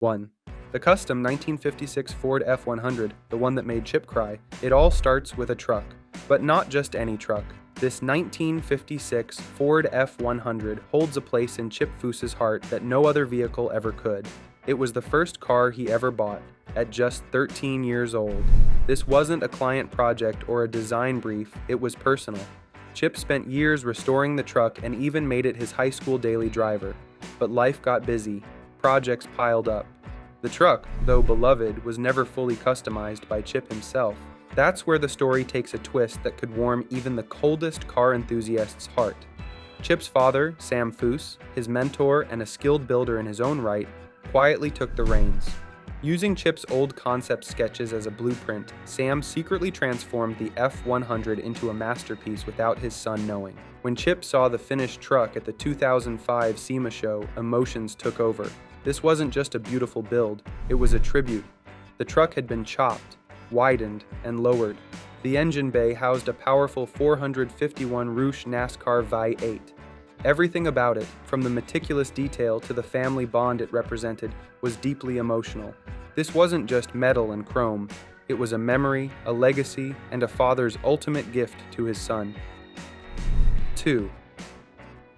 1. The custom 1956 Ford F100, the one that made Chip cry, it all starts with a truck. But not just any truck. This 1956 Ford F100 holds a place in Chip Foose's heart that no other vehicle ever could. It was the first car he ever bought, at just 13 years old. This wasn't a client project or a design brief, it was personal. Chip spent years restoring the truck and even made it his high school daily driver. But life got busy. Projects piled up. The truck, though beloved, was never fully customized by Chip himself. That's where the story takes a twist that could warm even the coldest car enthusiast's heart. Chip's father, Sam Foose, his mentor and a skilled builder in his own right, quietly took the reins. Using Chip's old concept sketches as a blueprint, Sam secretly transformed the F100 into a masterpiece without his son knowing. When Chip saw the finished truck at the 2005 SEMA show, emotions took over. This wasn't just a beautiful build, it was a tribute. The truck had been chopped, widened, and lowered. The engine bay housed a powerful 451 Roush NASCAR V8. Everything about it, from the meticulous detail to the family bond it represented, was deeply emotional. This wasn't just metal and chrome, it was a memory, a legacy, and a father's ultimate gift to his son. 2.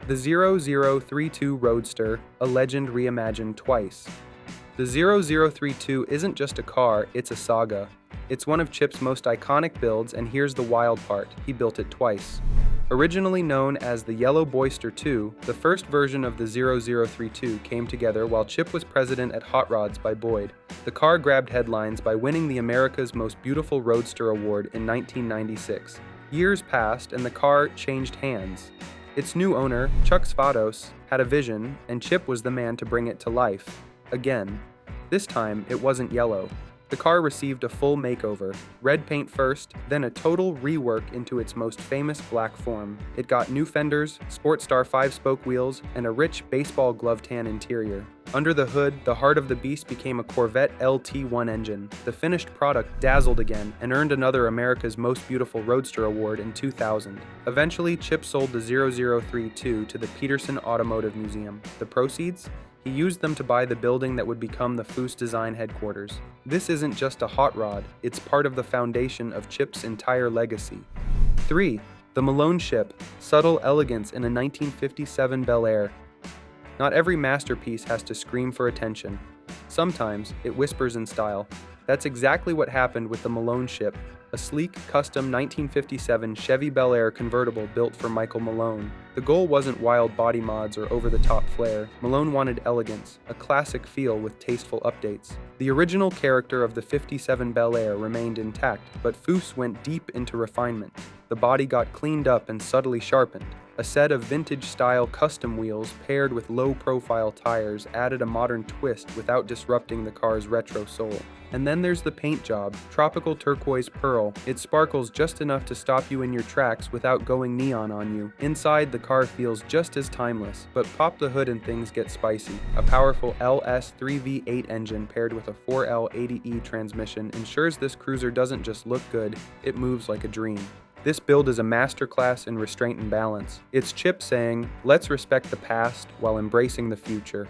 The 0032 Roadster, a legend reimagined twice. The 0032 isn't just a car, it's a saga. It's one of Chip's most iconic builds, and here's the wild part, he built it twice. Originally known as the Yellow Boyster 2, the first version of the 0032 came together while Chip was president at Hot Rods by Boyd. The car grabbed headlines by winning the America's Most Beautiful Roadster Award in 1996. Years passed and the car changed hands. Its new owner, Chuck Svados, had a vision, and Chip was the man to bring it to life. Again. This time, it wasn't yellow. The car received a full makeover, red paint first, then a total rework into its most famous black form. It got new fenders, Sportstar 5-spoke wheels, and a rich baseball glove tan interior. Under the hood, the heart of the beast became a Corvette LT1 engine. The finished product dazzled again and earned another America's Most Beautiful Roadster Award in 2000. Eventually, Chip sold the 0032 to the Peterson Automotive Museum. The proceeds? He used them to buy the building that would become the Foose Design headquarters. This isn't just a hot rod, it's part of the foundation of Chip's entire legacy. 3. The Malone Ship, subtle elegance in a 1957 Bel Air. Not every masterpiece has to scream for attention. Sometimes it whispers in style. That's exactly what happened with the Malone Ship, a sleek, custom 1957 Chevy Bel Air convertible built for Michael Malone. The goal wasn't wild body mods or over-the-top flair. Malone wanted elegance, a classic feel with tasteful updates. The original character of the 57 Bel Air remained intact, but Foose went deep into refinement. The body got cleaned up and subtly sharpened. A set of vintage-style custom wheels paired with low-profile tires added a modern twist without disrupting the car's retro soul. And then there's the paint job, tropical turquoise pearl. It sparkles just enough to stop you in your tracks without going neon on you. Inside, the car feels just as timeless, but pop the hood and things get spicy. A powerful LS3V8 engine paired with a 4L80E transmission ensures this cruiser doesn't just look good, it moves like a dream. This build is a masterclass in restraint and balance. It's Chip saying, let's respect the past while embracing the future.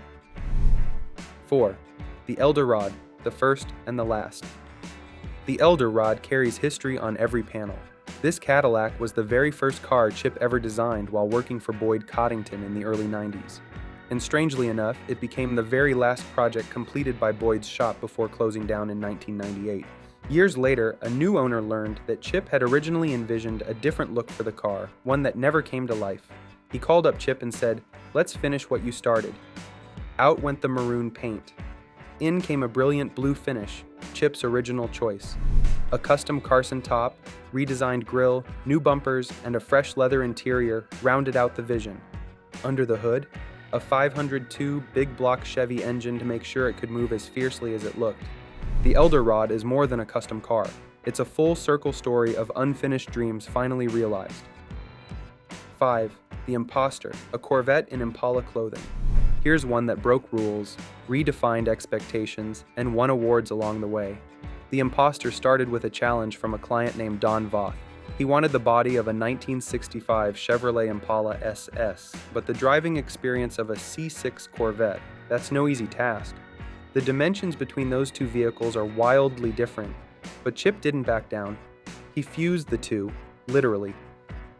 4. The Elder Rod, the first and the last. The Elder Rod carries history on every panel. This Cadillac was the very first car Chip ever designed while working for Boyd Coddington in the early 90s. And strangely enough, it became the very last project completed by Boyd's shop before closing down in 1998. Years later, a new owner learned that Chip had originally envisioned a different look for the car, one that never came to life. He called up Chip and said, "Let's finish what you started." Out went the maroon paint. In came a brilliant blue finish, Chip's original choice. A custom Carson top, redesigned grille, new bumpers, and a fresh leather interior rounded out the vision. Under the hood, a 502 big block Chevy engine to make sure it could move as fiercely as it looked. The Elder Rod is more than a custom car. It's a full circle story of unfinished dreams finally realized. 5. The Impostor, a Corvette in Impala clothing. Here's one that broke rules, redefined expectations, and won awards along the way. The Impostor started with a challenge from a client named Don Voth. He wanted the body of a 1965 Chevrolet Impala SS, but the driving experience of a C6 Corvette. That's no easy task. The dimensions between those two vehicles are wildly different, but Chip didn't back down. He fused the two, literally.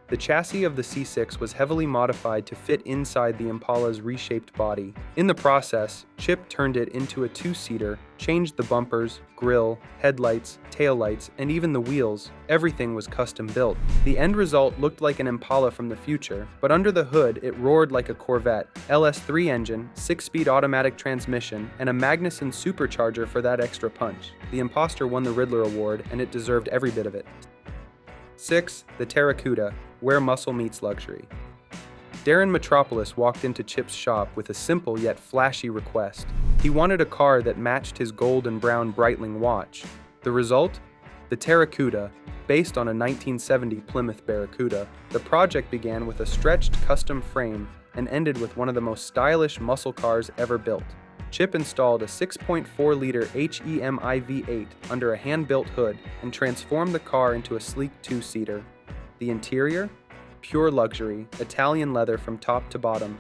The chassis of the C6 was heavily modified to fit inside the Impala's reshaped body. In the process, Chip turned it into a two-seater, changed the bumpers, grille, headlights, taillights, and even the wheels. Everything was custom built. The end result looked like an Impala from the future, but under the hood it roared like a Corvette. LS3 engine, 6-speed automatic transmission, and a Magnuson supercharger for that extra punch. The Impostor won the Riddler Award, and it deserved every bit of it. 6. The Terracuda, where muscle meets luxury. Darren Metropolis walked into Chip's shop with a simple yet flashy request. He wanted a car that matched his gold and brown Breitling watch. The result? The Terracuda, based on a 1970 Plymouth Barracuda. The project began with a stretched custom frame and ended with one of the most stylish muscle cars ever built. Chip installed a 6.4-liter HEMI V8 under a hand-built hood and transformed the car into a sleek two-seater. The interior? Pure luxury, Italian leather from top to bottom.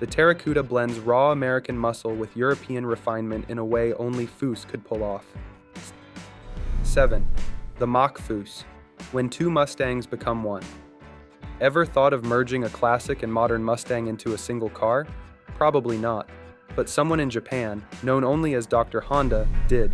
The Terracuda blends raw American muscle with European refinement in a way only Foose could pull off. 7. The Mach Foose, when two Mustangs become one. Ever thought of merging a classic and modern Mustang into a single car? Probably not. But someone in Japan, known only as Dr. Honda, did.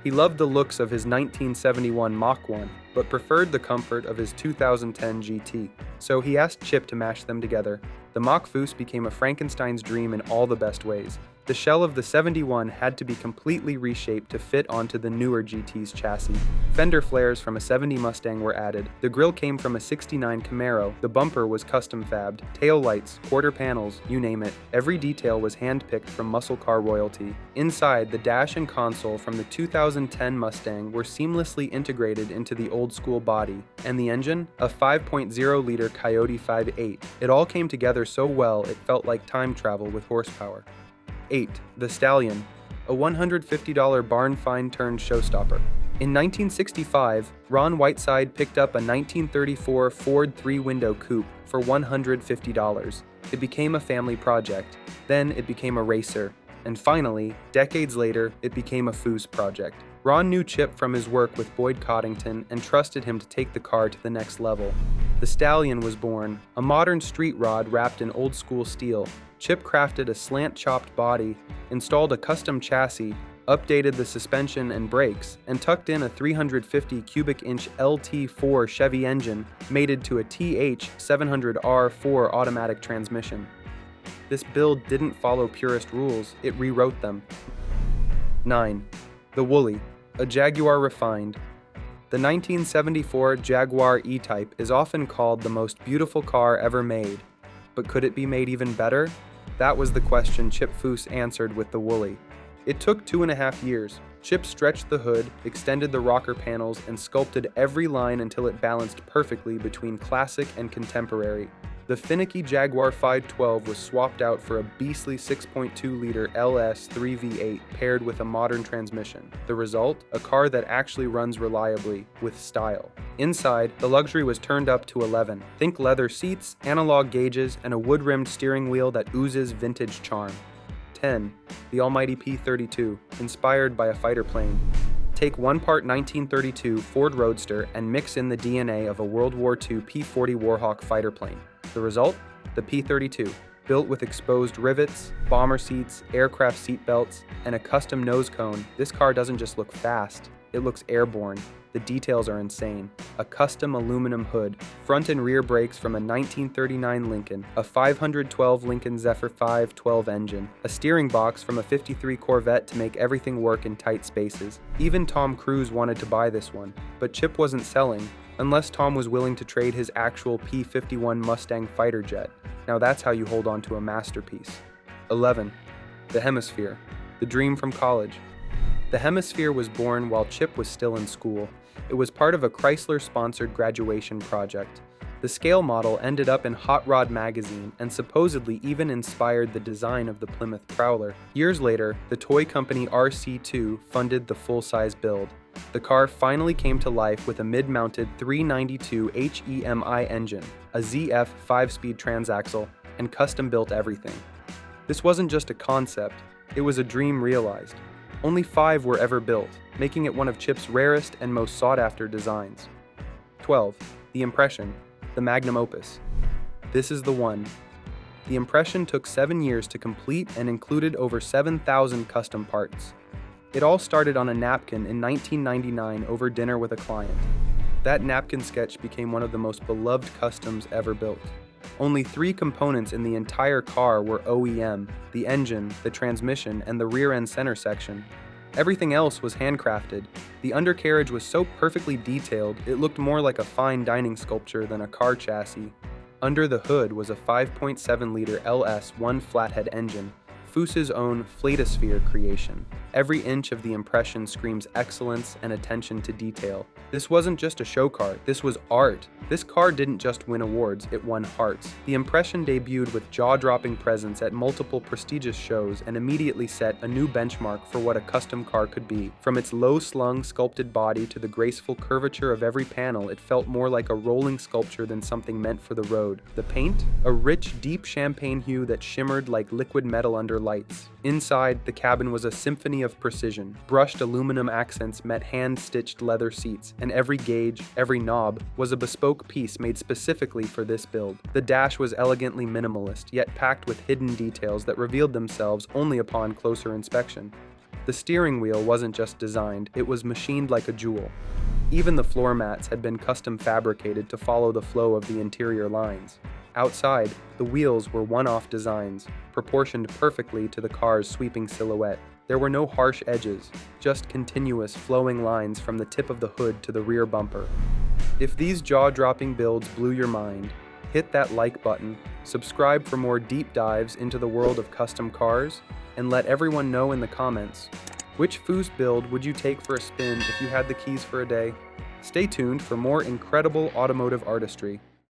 He loved the looks of his 1971 Mach 1, but preferred the comfort of his 2010 GT, so he asked Chip to mash them together. The Mach Foose became a Frankenstein's dream in all the best ways. The shell of the 71 had to be completely reshaped to fit onto the newer GT's chassis. Fender flares from a 70 Mustang were added. The grille came from a 69 Camaro. The bumper was custom fabbed. Tail lights, quarter panels, you name it. Every detail was hand-picked from muscle car royalty. Inside, the dash and console from the 2010 Mustang were seamlessly integrated into the old-school body. And the engine? A 5.0-liter Coyote 5.8. It all came together so well it felt like time travel with horsepower. 8. The Stallion, a $150 barn find turned showstopper. In 1965, Ron Whiteside picked up a 1934 Ford 3-window coupe for $150. It became a family project. Then it became a racer. And finally, decades later, it became a Foose project. Ron knew Chip from his work with Boyd Coddington and trusted him to take the car to the next level. The Stallion was born, a modern street rod wrapped in old-school steel. Chip crafted a slant-chopped body, installed a custom chassis, updated the suspension and brakes, and tucked in a 350 cubic inch LT4 Chevy engine mated to a TH700R4 automatic transmission. This build didn't follow purist rules, it rewrote them. 9. The Woolly, a Jaguar refined. The 1974 Jaguar E-Type is often called the most beautiful car ever made. But could it be made even better? That was the question Chip Foose answered with the Woolly. It took 2.5 years. Chip stretched the hood, extended the rocker panels, and sculpted every line until it balanced perfectly between classic and contemporary. The finicky Jaguar 512 was swapped out for a beastly 6.2-liter LS 3V8 paired with a modern transmission. The result? A car that actually runs reliably, with style. Inside, the luxury was turned up to 11. Think leather seats, analog gauges, and a wood-rimmed steering wheel that oozes vintage charm. 10. The almighty P-32, inspired by a fighter plane. Take one part 1932 Ford Roadster and mix in the DNA of a World War II P-40 Warhawk fighter plane. The result? The P-32, built with exposed rivets, bomber seats, aircraft seat belts, and a custom nose cone. This car doesn't just look fast, it looks airborne. The details are insane. A custom aluminum hood, front and rear brakes from a 1939 Lincoln, a 512 Lincoln Zephyr 512 engine, a steering box from a 53 Corvette to make everything work in tight spaces. Even Tom Cruise wanted to buy this one, but Chip wasn't selling, unless Tom was willing to trade his actual P-51 Mustang fighter jet. Now that's how you hold on to a masterpiece. 11. The Hemisphere, the dream from college. The Hemisphere was born while Chip was still in school. It was part of a Chrysler-sponsored graduation project. The scale model ended up in Hot Rod magazine and supposedly even inspired the design of the Plymouth Prowler. Years later, the toy company RC2 funded the full-size build. The car finally came to life with a mid-mounted 392 HEMI engine, a ZF 5-speed transaxle, and custom-built everything. This wasn't just a concept, it was a dream realized. Only 5 were ever built, making it one of Chip's rarest and most sought-after designs. 12. The Impression, the magnum opus. This is the one. The Impression took 7 years to complete and included over 7,000 custom parts. It all started on a napkin in 1999 over dinner with a client. That napkin sketch became one of the most beloved customs ever built. Only 3 components in the entire car were OEM: the engine, the transmission, and the rear-end center section. Everything else was handcrafted. The undercarriage was so perfectly detailed, it looked more like a fine dining sculpture than a car chassis. Under the hood was a 5.7-liter LS1 flathead engine, Foose's own Hemisphere creation. Every inch of the Impression screams excellence and attention to detail. This wasn't just a show car, this was art. This car didn't just win awards, it won hearts. The Impression debuted with jaw-dropping presence at multiple prestigious shows and immediately set a new benchmark for what a custom car could be. From its low-slung, sculpted body to the graceful curvature of every panel, it felt more like a rolling sculpture than something meant for the road. The paint? A rich, deep champagne hue that shimmered like liquid metal under lights. Inside, the cabin was a symphony of precision. Brushed aluminum accents met hand-stitched leather seats, and every gauge, every knob, was a bespoke piece made specifically for this build. The dash was elegantly minimalist, yet packed with hidden details that revealed themselves only upon closer inspection. The steering wheel wasn't just designed, it was machined like a jewel. Even the floor mats had been custom fabricated to follow the flow of the interior lines. Outside, the wheels were one-off designs, proportioned perfectly to the car's sweeping silhouette. There were no harsh edges, just continuous flowing lines from the tip of the hood to the rear bumper. If these jaw-dropping builds blew your mind, hit that like button, subscribe for more deep dives into the world of custom cars, and let everyone know in the comments, which Foose build would you take for a spin if you had the keys for a day? Stay tuned for more incredible automotive artistry.